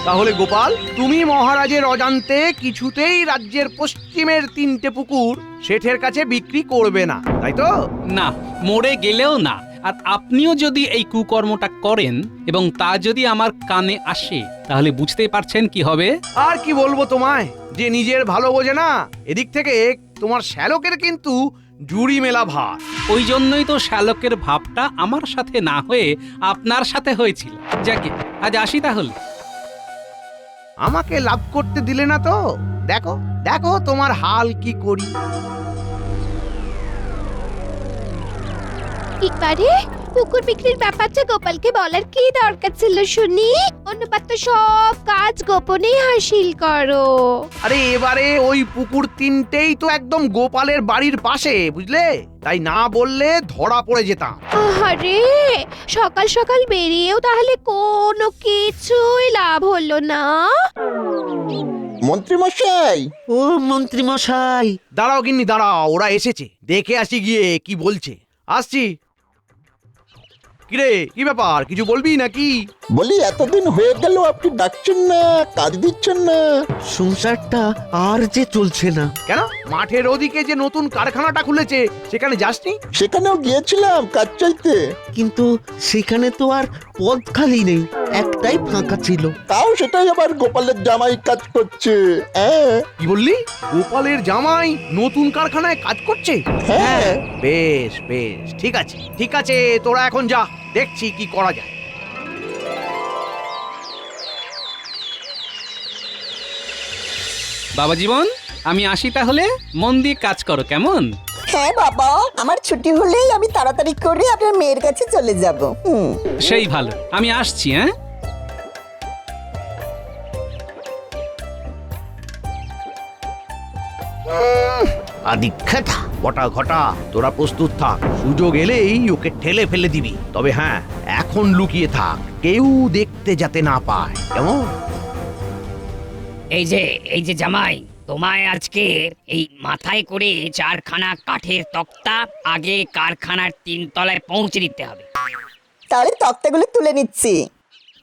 তাহলে গোপাল, তুমি মহারাজের অজান্তে কিছুতেই রাজ্যের পশ্চিমের 3টে পুকুর শেঠের কাছে বিক্রি করবে না, তাই তো? না, মরে গেলেও না। আর আপনিও যদি এই কুকর্মটা করেন এবং তা যদি আমার কানে আসে, তাহলে বুঝতেই পারছেন কি হবে। আর কি বলবো তোমায়, যে নিজের ভালো বোঝে না, এদিক থেকে তোমার শ্যালকের কিন্তু জুড়ি মেলা ভার। ওই জন্যই তো শ্যালকের ভাবটা আমার সাথে না হয়ে আপনার সাথে হয়েছিল। যাকে আজ আসি তাহলে। আমাকে লাভ করতে দিলে না তো? দেখো দেখো তোমার হাল কি করি। এবারে পুকুর বিক্রির ব্যাপারটা গোপালকে বলার কি দরকার ছিল শুনি? অনুপাত তো সব কাজ গোপনে হাসিল করো। আরে এবারে ওই পুকুর 3টেই তো একদম গোপালের বাড়ির পাশে, বুঝলে? তাই না বললে ধরা পড়ে যেতাম। আরে সকাল সকাল বেরিয়েও তাহলে কোনো কিছুই লাভ হলো না। মন্ত্রী মশাই, ও মন্ত্রী মশাই, দাঁড়াও গিন্নি দাঁড়াও, ওরা এসেছে, দেখে আসি গিয়ে কি বলছে। আসছি। কিরে, কি ব্যাপার, কিছু বলবি নাকি? বলি এতদিন হয়ে গেল আপনি ডাকছেন না, কাজ দিচ্ছেন না। সংসারটা আর যে চলছে না। কেন, মাঠের ওদিকে যে নতুন কারখানাটা খুলেছে সেখানে যাসনি? সেখানেও গিয়েছিলাম কাজ চাইতে, কিন্তু সেখানে তো আর পদ খালি নেই, একটাই ফাঁকা ছিল। তাও সেটাই আবার গোপালের জামাই কাজ করছে। হ্যাঁ কি বললি? গোপালের জামাই নতুন কারখানায় কাজ করছে? হ্যাঁ, বেশ বেশ, ঠিক আছে ঠিক আছে, তোরা এখন যা, দেখছি কি করা যায়। বাবা জীবন, আমি আসি তাহলে। মন দিয়ে কাজ করো, কেমন? হ্যাঁ বাবা, আমার ছুটি হলেই আমি তাড়াতাড়ি করে আপনার মেয়ের কাছে চলে যাব। সেই ভালো, আমি আসছি। হ্যাঁ, আদিক্ষেতা বটা ঘটা, তোরা প্রস্তুত থাক, সুযোগ এলেই ওকে ঠেলে ফেলে দিবি। তবে হ্যাঁ, এখন লুকিয়ে থাক, কেউ দেখতে যাতে না পায়, কেমন? এই যে জামাই, তোমায় আজকে এই মাথায় করে 4খানা কাঠের তক্তা আগে কারখানার 3 তলায় পৌঁছে দিতে হবে। তাহলে তক্তাগুলো তুলে নিচ্ছি।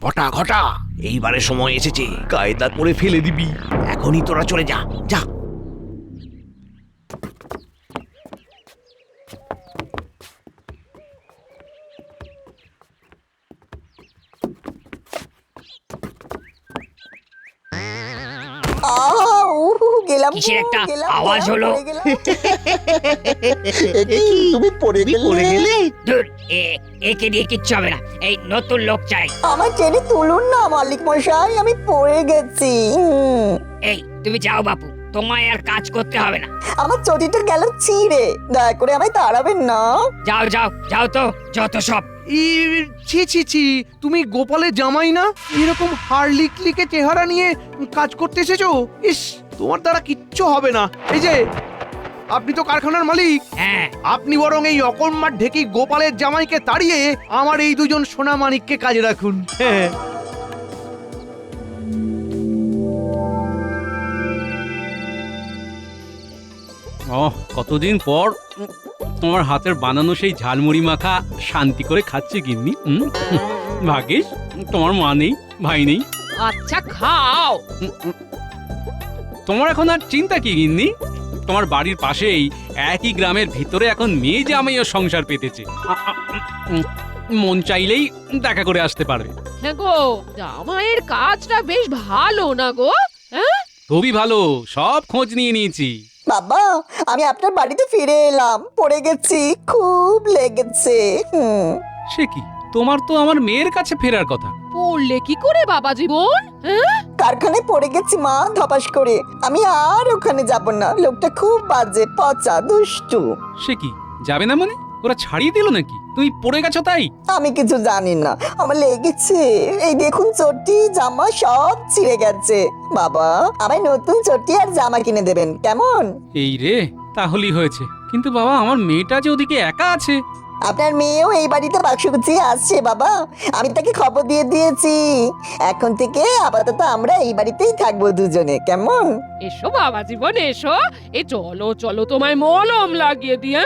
বটা ঘটা, এইবারে সময় এসেছে, কায়দা করে ফেলে দিবি। এখনই তোরা চলে যা, যা। গেলাম, কিসের একটা গেলাম, আওয়াজ হলো? পড়ে গেলাম। এ কি, তুমি পড়ে গেলে? ধুর, একে দিয়ে কিচ্ছু হবে না, এই নতুন লোক চাই। আমার টেনে তুলুন না মালিক মশাই, আমি পড়ে গেছি। এই তুমি যাও বাপু, তোমায় আর কাজ করতে হবে না। আমার চটিটা গেল ছিঁড়ে, দয়া করে আমায় তাড়াবেন না। যাও যাও যাও তো, যত সব। ছি ছি ছি, তুমি গোপালের জামাই না? এরকম হাড়লিকলিকে চেহারা নিয়ে কাজ করতে এসেছো? ইস, তোমার দ্বারা কিচ্ছু হবে না। এই যে, আপনি তো কারখানার মালিক, হ্যাঁ, আপনি বরং এই অকর্মার ঢেকি গোপালের জামাইকে তাড়িয়ে আমার এই দুজন সোনা মানিককে কাজে রাখুন। হ্যাঁ, কতদিন পর তোমার হাতের বানানো সেই ঝালমুড়ি মাখা শান্তি করে খাচ্ছে গিন্নি। ভাগ্যিস তোমার মা নেই, ভাই নেই। আচ্ছা খাও। তোমার এখন আর চিন্তা কি গিন্নি? তোমার বাড়ির পাশেই একই গ্রামের ভিতরে এখন মেয়ে জামাইও সংসার পেতেছে। মন চাইলেই দেখা করে আসতে পারবে। হ্যাঁ গো, জামাইয়ের কাজটা বেশ ভালো না গো? হ্যাঁ, খুবই ভালো, সব খোঁজ নিয়ে নিয়েছি। বাবা, আমি আপনার বাড়িতে ফিরে এলাম, পড়ে গেছি, খুব লেগেছে। সে কি, তোমার তো আমার মেয়ের কাছে ফেরার কথা। পড়লে কি করে বাবা জীবন? হ্যাঁ, কারখানায় পড়ে গেছি মা, ধপাস করে। আমি আর ওখানে যাব না, লোকটা খুব বাজে, পচা, দুষ্টু। সে কি, যাবে না মানে? ওরা ছাড়িয়ে দিল নাকি? তুমি পড়ে গেছো তাই? আমি কিছু জানি না, আমার লেগেছে। এই দেখুন, চটি জামা সব ছিঁড়ে গেছে। বাবা, আমায় নতুন চটি আর জামা কিনে দেবেন, কেমন? এই রে, তাহলেই হয়েছে। কিন্তু বাবা, আমার মেয়েটা যে ওদিকে একা আছে। আপনার মেয়েও এই বাড়িতে বাক্স গুছিয়ে আসছে বাবা, আমি তাকে খবর দিয়ে দিয়েছি। এখন থেকে আপাতত আমরা এই বাড়িতেই থাকবো দুজনে, কেমন? এসো বাবা জীবন এসো, চলো চলো তোমায় মলম লাগিয়ে দিয়ে।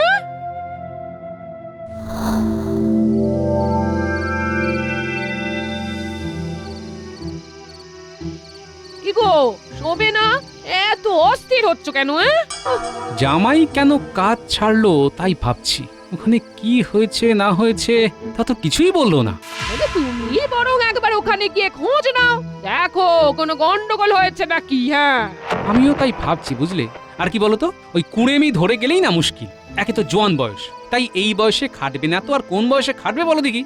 গো শোবে না? এত অস্থির হচ্ছ কেন? জামাই কেন কাজ ছাড়লো তাই ভাবছি। ওখানে কি হয়েছে না হয়েছে তা তো কিছুই বললো না। বলে তুমি বরং একবার ওখানে গিয়ে খোঁজ নাও, দেখো কোনো গন্ডগোল হয়েছে নাকি। হ্যাঁ, আমিও তাই ভাবছি বুঝলে। আর কি বলতো, ওই কুড়েমি ধরে গেলেই না মুশকিল। একে তো জোয়ান বয়স, তাই এই বয়সে খাটবে না তো আর কোন বয়সে খাটবে বলো দেখি।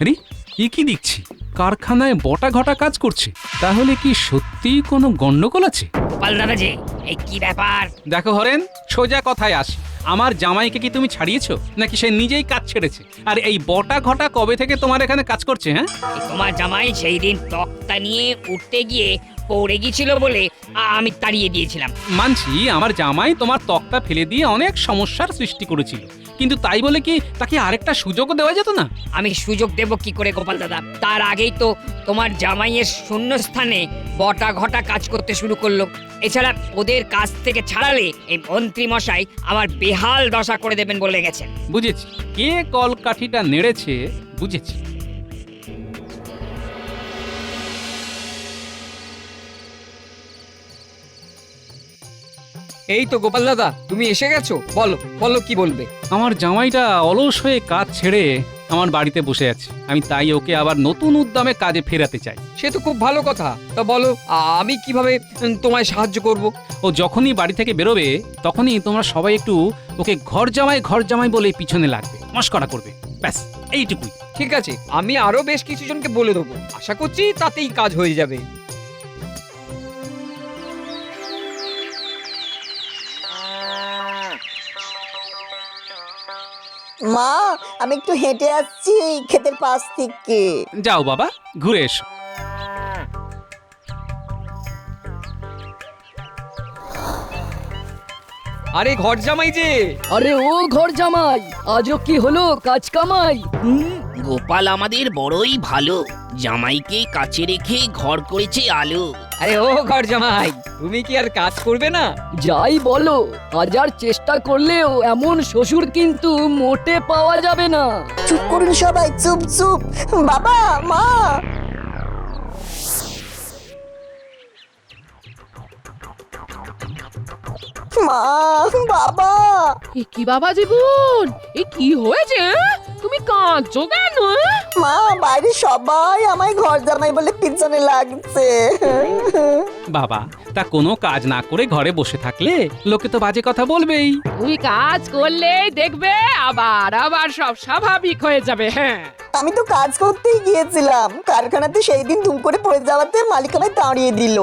আরে এ কি দেখছি, কারখানায় বটা ঘটা কাজ করছে। তাহলে কি সত্যিই কোনো গন্ডগোল আছে? গোপাল দাদা যে, এই কি ব্যাপার? দেখো হরেন, সোজা কথায় আসি। আমার জামাইকে কি তুমি ছাড়িয়েছো নাকি সে নিজেই কাজ ছেড়েছে? আর এই বটা ঘটা কবে থেকে তোমার এখানে কাজ করছে? হ্যাঁ, এই তোমার জামাই সেই দিন তক্তা নিয়ে উঠতে গিয়ে পড়ে গিয়েছিল বলে আমি তাড়িয়ে দিয়েছিলাম। মানছি আমার জামাই তোমার তক্তা ফেলে দিয়ে অনেক সমস্যার সৃষ্টি করেছিল, কিন্তু তাই বলে কি তাকে আরেকটা সুযোগও দেওয়া যেত না? আমি সুযোগ দেব কি করে গোপাল দাদা? তার আগেই তো তোমার জামাইয়ের শূন্য স্থানে বটা ঘটা কাজ করতে শুরু করলো। এছাড়া ওদের কাছ থেকে ছাড়ালে এই মন্ত্রী মশাই আমার বেহাল দশা করে দেবেন বলে গেছেন। বুঝেছি কে কলকাঠিটা নেড়েছে, বুঝেছি। এই তো গোপাল দাদা, তুমি এসে গেছো। বলো বলো, কি বলবে? আমার জামাইটা অলস হয়ে কাজ ছেড়ে আমার বাড়িতে বসে আছে। আমি তাই ওকে আবার নতুন উদ্যমে কাজে ফেরাতে চাই। সে তো খুব ভালো কথা। তা বলো, আমি কিভাবে তোমায় সাহায্য করব? ও যখনই বাড়ি থেকে বেরোবে তখনই তোমরা সবাই একটু ওকে ঘর জামাই বলে পিছনে লাগবে, মস্করা করবে, ব্যাস এইটুকুই। ঠিক আছে, আমি আরো বেশ কিছু জনকে বলে দেবো। আশা করছি তাতেই কাজ হয়ে যাবে। মা, আমি একটু হেঁটে আসছি ক্ষেতের পাশ থেকে। যাও বাবা, ঘুরে এসো। আরে ঘর জামাই যে! আরে ও ঘর জামাই, আজও কি হলো কাজ কামাই? গোপাল আমাদের বড়ই ভালো, জামাইকে কাছে রেখে ঘর করেছে আলো। আরে ও ঘর জামাই, তুমি কি আর কাজ করবে না? যাই বলো, হাজার চেষ্টা করলেও এমন শ্বশুর কিন্তু মোটে পাওয়া যাবে না। চুপ করুন সবাই, চুপ চুপ। বাবা, মা, মা, বাবা। এ কি বাবা জীবন, এ কি হয়েছে? তুমি কাঁদছো কেন? মা, বাইরে সবাই আমায় ঘর জামাই বলে পিছনে লাগছে। বাবা, তা কোনো কাজ না করে ঘরে বসে থাকলে লোকে তো বাজে কথা বলবেই। তুমি কাজ করলেই দেখবে আবার আবার সব স্বাভাবিক হয়ে যাবে। হ্যাঁ, আমি তো কাজ করতেই গিয়েছিলাম, কারখানাতে সেই দিন ধুম করে পড়ে যাওয়াতে মালিক আমায় তাড়িয়ে দিল।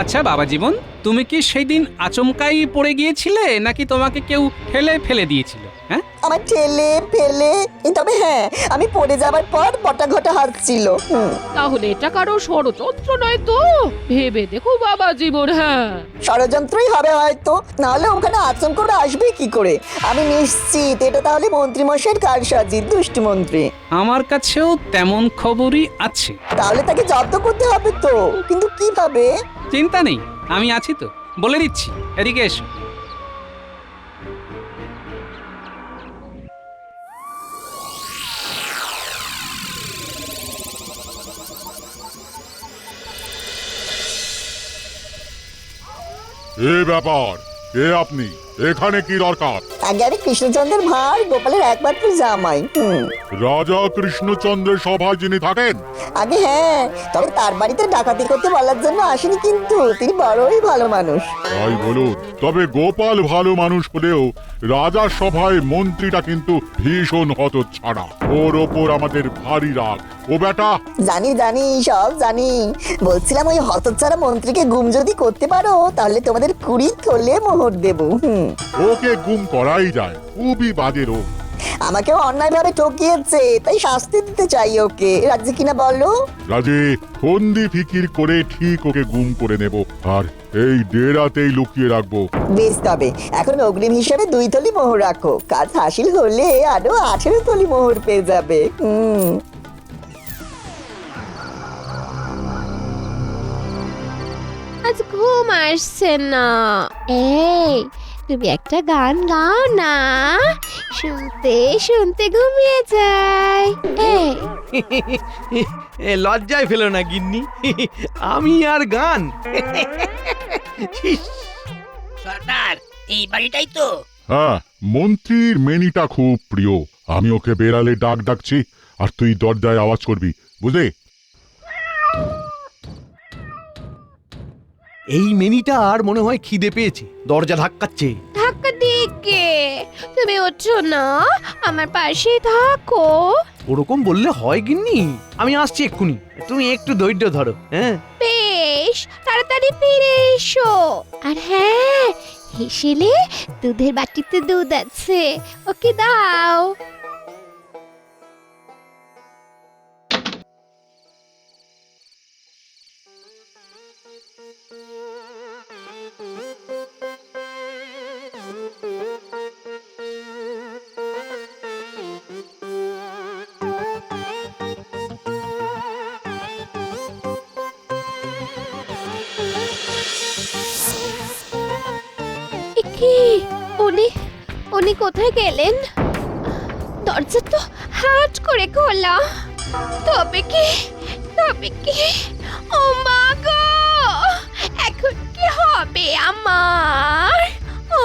আচ্ছা বাবা জীবন, তুমি কি সেই দিন আচমকাই পড়ে গিয়েছিলে নাকি তোমাকে কেউ ঠেলে ফেলে দিয়েছিল? হ্যাঁ, আমার ঠেলে ফেলে, তবে হ্যাঁ, আমি পড়ে যাবার পর বটা ঘটা হাসছিল। তাহলে এটা কারো ষড়যন্ত্র নয় তো? ভেবে দেখো বাবা জীবন। হ্যাঁ, ষড়যন্ত্রই হবে হয়তো, নাহলে ওখানে আচমকা করে আসবে কি করে? আমি নিশ্চিত এটা তাহলে মন্ত্রী মশাইয়ের কারসাজি, দুষ্টু মন্ত্রী। আমার কাছেও তেমন খবরই আছে। তাহলে তাকে জব্দ করতে হবে তো, কিন্তু কিভাবে? চিন্তা নেই, আমি আছি তো, বলে দিচ্ছি। এদিকে এসো। এ ব্যাপার, কে আপনি? এখানে কি দরকার? আগে আমি কৃষ্ণচন্দ্রের ভাই, গোপালের একমাত্র জামাই। রাজা কৃষ্ণচন্দ্রের সভায় যিনি থাকেন? আগে হ্যাঁ, তবে তার বাড়িতে ডাকাতি করতে বলার জন্য আসেনি, কিন্তু তিনি বড়ই ভালো মানুষ। তাই বলুন। তবে গোপাল ভালো মানুষ হলেও রাজার সভায় মন্ত্রীটা কিন্তু ভীষণ হতচ্ছাড়া। ওর ওপর আমাদের ভারী রাগ। ও বেটা, জানি জানি, সব জানি। বলছিলাম ওই হতচ্ছাড়া মন্ত্রীকে গুম যদি করতে পারো তাহলে তোমাদের 20 থলে মোহর দেব। ওকে গুম করাই যায়, খুবই বাজে রোগ। আমাকেও অন্যায়ভাবে ঠকিয়েছে, তাই শাস্তি দিতে চাই ওকে। রাজি কিনা বলো? রাজে, ফন্দি ফিকির করে ঠিক ওকে গুম করে নেব, আর এই ডেরাতেই লুকিয়ে রাখবো। বেশ, তবে এখন অগ্রিম হিসেবে 2 থলি মোহর রাখো। কাজ হাসিল হলে আরো 18 থলি মোহর পেয়ে যাবে। আজ ঘুম আসছে না। এই তুমি একটা গান গাও না, শুনতে শুনতে ঘুমিয়ে যাই। লজ্জায় ফেলো না গিন্নি, আমি আর গান। সর্দার এই বাড়িটাই তো। হ্যাঁ, মন্ত্রীর মেনিটা খুব প্রিয়। আমি ওকে বেড়ালে ডাক ডাকছি, আর তুই দরজায় আওয়াজ করবি, বুঝলি? এই মেনিটার মনে হয় খিদে পেয়েছে, দরজা ধাক্কাচ্ছে। ধাক্কা দিকে তুমি ওঠো না, আমার পাশে থাকো। ওরকম বললে হয় গিন্নি? আমি আসছি এক্ষুনি, তুমি একটু ধৈর্য ধরো। হ্যাঁ বেশ, তাড়াতাড়ি ফিরে এসো। আর হ্যাঁ, হেসেলে দুধের বাটিতে দুধ আছে, ওকে দাও। কি উনি কোথায় গেলেন? দরজা তো হাট করে খোলা। তবে কি ও মা গো, এখন কি হবে আমার? ও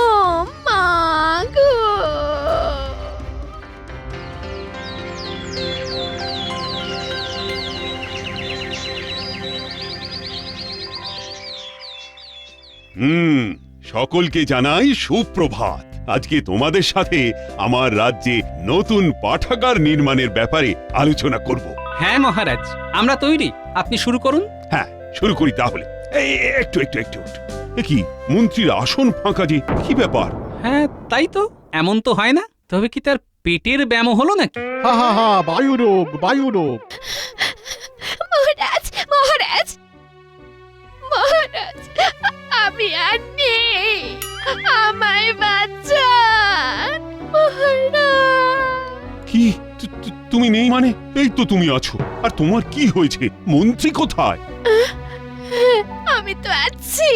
মা গো। সকলকে জানাই সুপ্রভাত। আজকে তোমাদের সাথে আমার রাজ্যে নতুন পাঠাগার নির্মাণের ব্যাপারে আলোচনা করব। হ্যাঁ মহারাজ, আমরা তৈরি, আপনি শুরু করুন। হ্যাঁ, শুরু করি তাহলে। একটু কি মন্ত্রীর আসন ফাঁকা যে, কি ব্যাপার? হ্যাঁ তাই তো, এমন তো হয় না। তবে কি তার পেটের ব্যায়াম হলো নাকি? হা বায়ুরোগ। মহারাজ, আমি আর নেই, আমায় বাঁচান মহারাজ। কি তুমি নেই মানে? এই তো তুমি আছো। আর তোমার কি হয়েছে? মন্ত্রী কোথায়? আমি তো আছি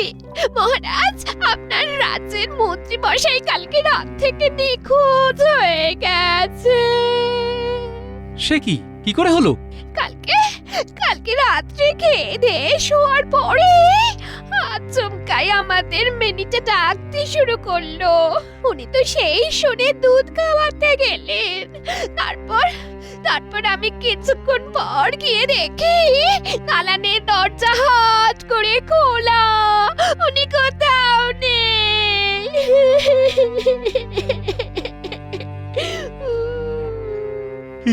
মহারাজ। আপনার রাজ্যের মন্ত্রী মশাই কালকে রাত থেকে নিখোঁজ হয়ে গেছে। সে কি করে হলো? কালকে রাত্রে খেয়ে দিয়ে শোয়ার পরে আচমকাই আমাদের মেনিটা ডাকতে শুরু করলো। উনি তো সেই শুনে দুধ খাওয়াতে গেলেন। তারপর আমি কিছুক্ষণ পর গিয়ে দেখি দালানের দরজা হাট করে খোলা, উনি কোথাও নেই।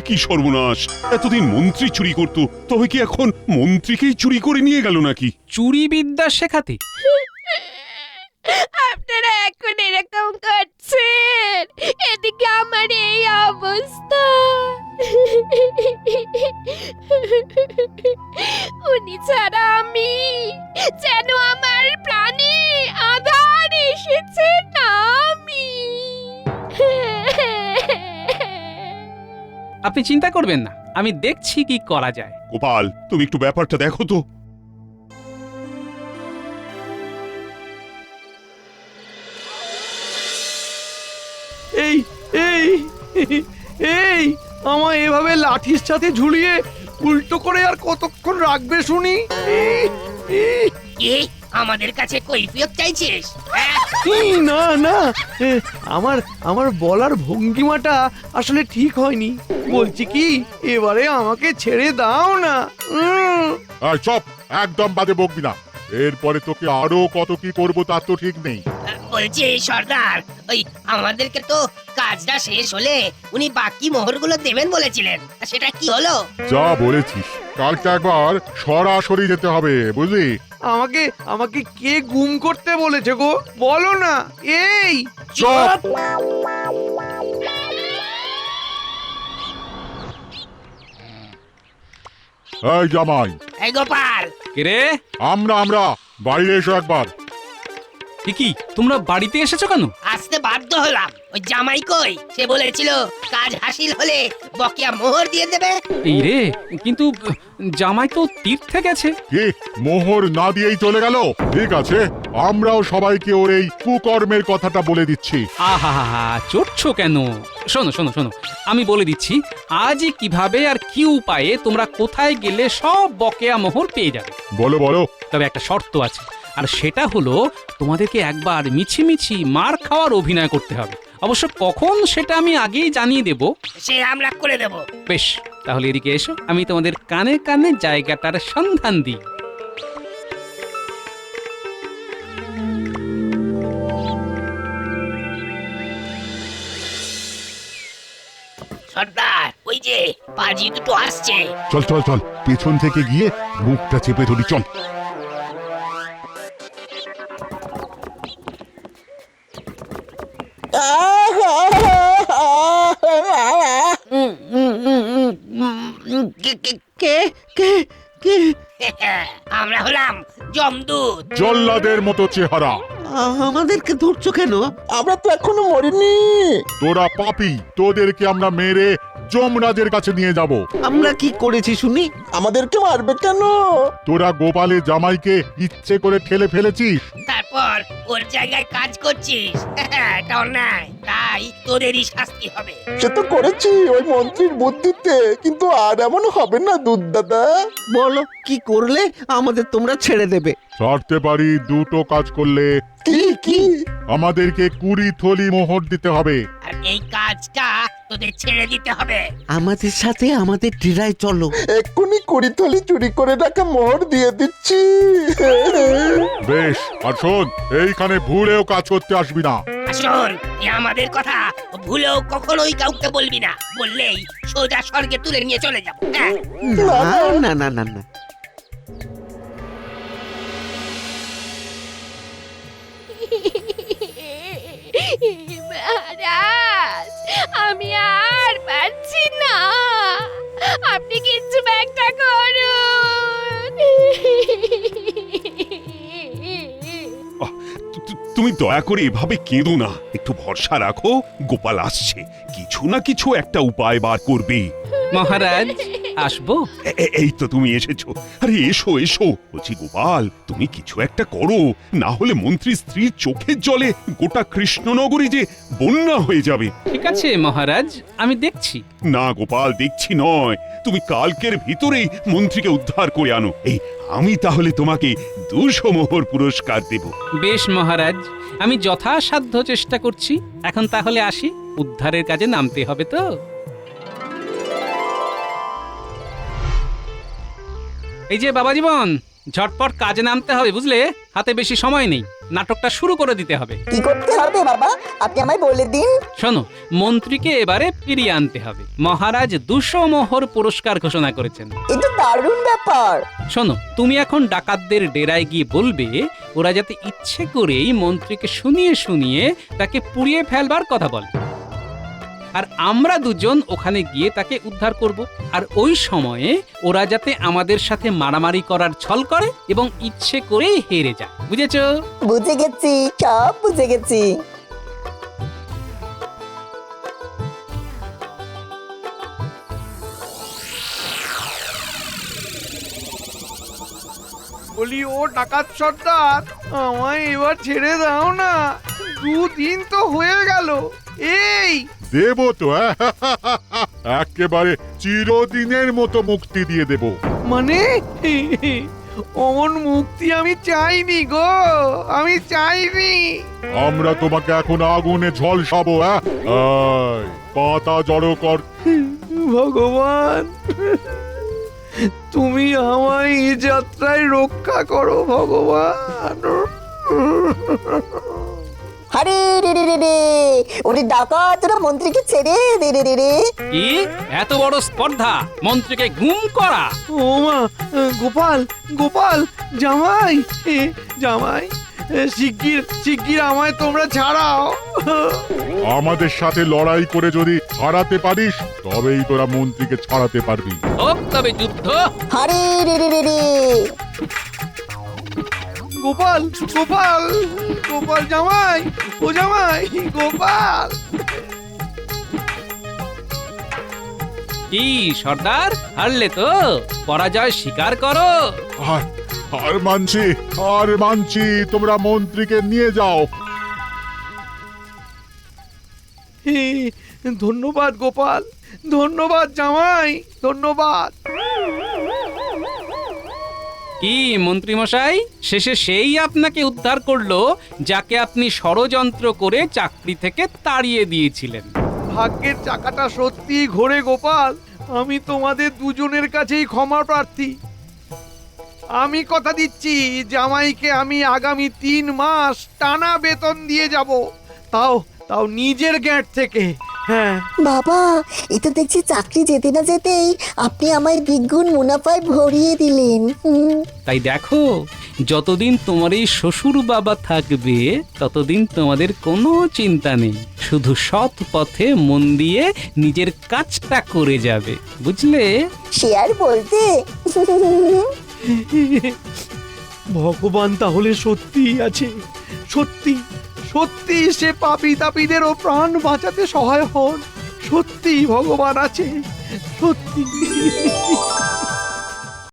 কি সর্বনাশ! এতদিন মন্ত্রী চুরি করত, তবে কি এখন মন্ত্রীকেই চুরি করে নিয়ে গেল নাকি? চুরি বিদ্যা শেখাতে? আপনারা এখন এরকম করছেন, এদিকে আমার এই অবস্থা। উনি ছাড়া আমি যেন আমার প্রাণে আধার এসেছে না। আপনি চিন্তা করবেন না, আমি দেখছি কি করা যায়। গোপাল, তুমি একটু ব্যাপারটা দেখো তো। এই আমায় এভাবে লাঠির সাথে ঝুলিয়ে উল্টো করে আর কতক্ষণ রাখবে শুনি? আমাদের কাছে কৈফিয়ত চাইছিস? না, আমার বলার ভঙ্গিমাটা আসলে ঠিক হয়নি। বলছি কি, এবারে আমাকে ছেড়ে দাও না। চপ, একদম বাদে বকবি না। এরপরে তোকে আরো কত কি করবো তার তো ঠিক নেই। বলছি সর্দার, ওই আমাদেরকে তো কাজটা শেষ হলে উনি বাকি মোহরগুলো দেবেন বলেছিলেন, সেটা কি হলো? যা বলেছিস, কালকে একবার সরাসরি যেতে হবে, বুঝলি? আমাকে কে গুম করতে বলেছে গো, বলো না। এই চপ! এই জামাই, এই গোপাল, কে রে? আমরা বাইরে এসো একবার। এ কি তোমরা বাড়িতে এসেছো কেন? আসতে বাধ্য হলাম। ওই জামাই কই? সে বলেছিল কাজ হাসিল হলে বকেয়া মোহর দিয়ে দেবে। এই রে, কিন্তু জামাই তো তীর্থে গেছে। কি মোহর না দিয়েই চলে গেল? ঠিক আছে, আমরাও সবাইকে ওর এই কুকর্মের কথাটা বলে দিচ্ছি। আহা হা হা, চড়ছো কেন? শোনো শোনো শোনো, আমি বলে দিচ্ছি আজই কিভাবে আর কি উপায়ে তোমরা কোথায় গেলে সব বকেয়া মোহর পেয়ে যাবে। বলো বলো। তবে একটা শর্ত আছে, আর সেটা হলো তোমাদেরকে একবার মিছিমিছি মার খাওয়ার অভিনয় করতে হবে। অবশ্য কখন সেটা আমি আগেই জানিয়ে দেব। সে আমরা করে দেব। বেশ, তাহলে এদিকে এসো, আমি তোমাদের কানে কানে জায়গাটার সন্ধান দিই। সর্দার, ওই যে পাজি দুটো আসছে। চল চল চল, পেছন থেকে গিয়ে মুখটা চেপে ধরি, চল। কে কে কে? আমরা হলাম জমদূত। জল্লাদের মতো চেহারা। আমাদেরকে ধরছো কেন? আমরা তো এখনো মরিনি। তোরা পাপী, তোদেরকে আমরা মেরে যমরাজের কাছে নিয়ে যাব। আমরা কি করেছি শুনি? আমাদেরকে মারবে কেন? তোরা গোপালের জামাইকে ইচ্ছে করে ঠেলে ফেলেছিস। তারপর ওর জায়গায় কাজ করছিস। এটা অন্যায়, তাই তোদেরই শাস্তি হবে। সে তো করেছি ওই মন্ত্রীর বুদ্ধিতে, কিন্তু আর এমন হবে না দুধ দাদা। বলো কি করলে আমাদের তোমরা ছেড়ে দেবে? ছাড়তে পারি দুটো কাজ করলে। কি কি? আমাদেরকে 20 থলি মোহর দিতে হবে। আর এই কাজটা তোদের ছেড়ে দিতে হবে। আমাদের সাথে আমাদের ডেরায় চলো। এক্ষুনি 20 থলি চুরি করে রাখা মোহর দিয়ে দিচ্ছি। বেশ, আর শোন, এইখানে ভুলেও কাজ করতে আসবি না। শোন, এ আমাদের কথা ভুলেও কখনোই কাউকে বলবি না। বললেই সোজা স্বর্গে তুলে নিয়ে চলে যাব। হ্যাঁ, না না না না না। মহারাজ, আমি আর পারছি না, আপনি কিছু একটা করুন। তুমি দয়া করে এভাবে কেঁদো না, একটু ভরসা রাখো। গোপাল আসছে, কিছু না কিছু একটা উপায় বার করবে। মহারাজ, আসবো? এই তো তুমি এসেছো। আরে এসো এসো। বলছি গোপাল, তুমি কিছু একটা করো, না হলে মন্ত্রীর স্ত্রীর চোখের জলে গোটা কৃষ্ণনগরী যে বন্যা হয়ে যাবে। ঠিক আছে মহারাজ, আমি দেখছি। না গোপাল, দেখছি নয়, তুমি কালকের ভিতরেই মন্ত্রীকে উদ্ধার করে আনো। এই আমি তাহলে তোমাকে 200 মোহর পুরস্কার দেব। বেশ মহারাজ, আমি যথাসাধ্য চেষ্টা করছি। এখন তাহলে আসি, উদ্ধারের কাজে নামতে হবে তো। এই যে বাবা জীবন, ঝটপট কাজে নামতে হবে বুঝলে, হাতে বেশি সময় নেই, নাটকটা শুরু করে দিতে হবে। কি করতে হবে বাবা, আপনি আমায় বলে দিন। শোনো, মন্ত্রীকে এবারে ফিরিয়ে আনতে হবে। মহারাজ 200 মোহর পুরস্কার ঘোষণা করেছেন। এটা দারুণ ব্যাপার। শোনো, তুমি এখন ডাকাতদের ডেরায় গিয়ে বলবে ওরা যাতে ইচ্ছে করেই মন্ত্রীকে শুনিয়ে শুনিয়ে তাকে পুড়িয়ে ফেলবার কথা বলে, আর আমরা দুজন ওখানে গিয়ে তাকে উদ্ধার করব। আর ওই সময়ে ওরা যাতে আমাদের সাথে মারামারি করার ছল করে এবং ইচ্ছে করেই হেরে যায়। বুঝেছো? বুঝে গেছি, সব বুঝে গেছি। বলি ও ডাকাত সর্দার, আমায় এবার ছেড়ে দাও না, 2 দিন তো হয়ে গেল। এই দেব তো, একেবারে চিরদিনের মতো মুক্তি দিয়ে দেব। মানে অমন মুক্তি আমি চাইনি গো, আমি চাইনি। আমরা তোমাকে এখন আগুনে ঝলসাবো। পাতা জড়ো কর। ভগবান, তুমি আমায় এই যাত্রায় রক্ষা করো ভগবান। আরে রে রে রে রে, ওরে ডাকাতরা মন্ত্রীকে ছেড়ে দে রে রে রে। কি এত বড় স্পর্ধা, মন্ত্রীকে গুম করা! ও মা, গোপাল গোপাল, জামাই জামাই, শিগগির শিগগির আমায় তোমরা ছাড়াও। আমাদের সাথে লড়াই করে যদি হারাতে পারিস, তবেই তোরা মন্ত্রীকে ছাড়াতে পারবি। হোক তবে যুদ্ধ। আরে রে রে রে রে। গোপাল গোপাল গোপাল জামাই, ও জামাই, গোপাল। কি সর্দার, হারলে তো? পরাজয় স্বীকার করো। আর মানছি, তোমরা মন্ত্রীকে নিয়ে যাও। হে, ধন্যবাদ গোপাল, ধন্যবাদ জামাই, ধন্যবাদ। কি মন্ত্রীমশাই, শেষে সেই আপনাকে উদ্ধার করলো যাকে আপনি ষড়যন্ত্র করে চাকরি থেকে তাড়িয়ে দিয়েছিলেন। ভাগ্যের চাকাটা সত্যি ঘোরে গোপাল। আমি তোমাদের দুজনের কাছেই ক্ষমা প্রার্থী। আমি কথা দিচ্ছি, জামাইকে আমি আগামী 3 মাস টানা বেতন দিয়ে যাব, তাও নিজের গ্যাট থেকে। হ্যাঁ বাবা, এটা দেখছি চাকরি যেতে না যেতেই আপনি আমায় দ্বিগুণ মুনাফায় ভরিয়ে দিলেন। তাই দেখো, যতদিন তোমার এই শ্বশুর বাবা থাকবে ততদিন তোমাদের কোনো চিন্তা নেই, শুধু সৎ পথে মন দিয়ে নিজের কাজটা করে যাবে, বুঝলে? সে আর বলতে। ভগবান তাহলে সত্যিই আছে, সত্যি সত্যি সে পাপী তাপীদেরও প্রাণ বাঁচাতে সহায় হন। সত্যি ভগবান আছে, সত্যি।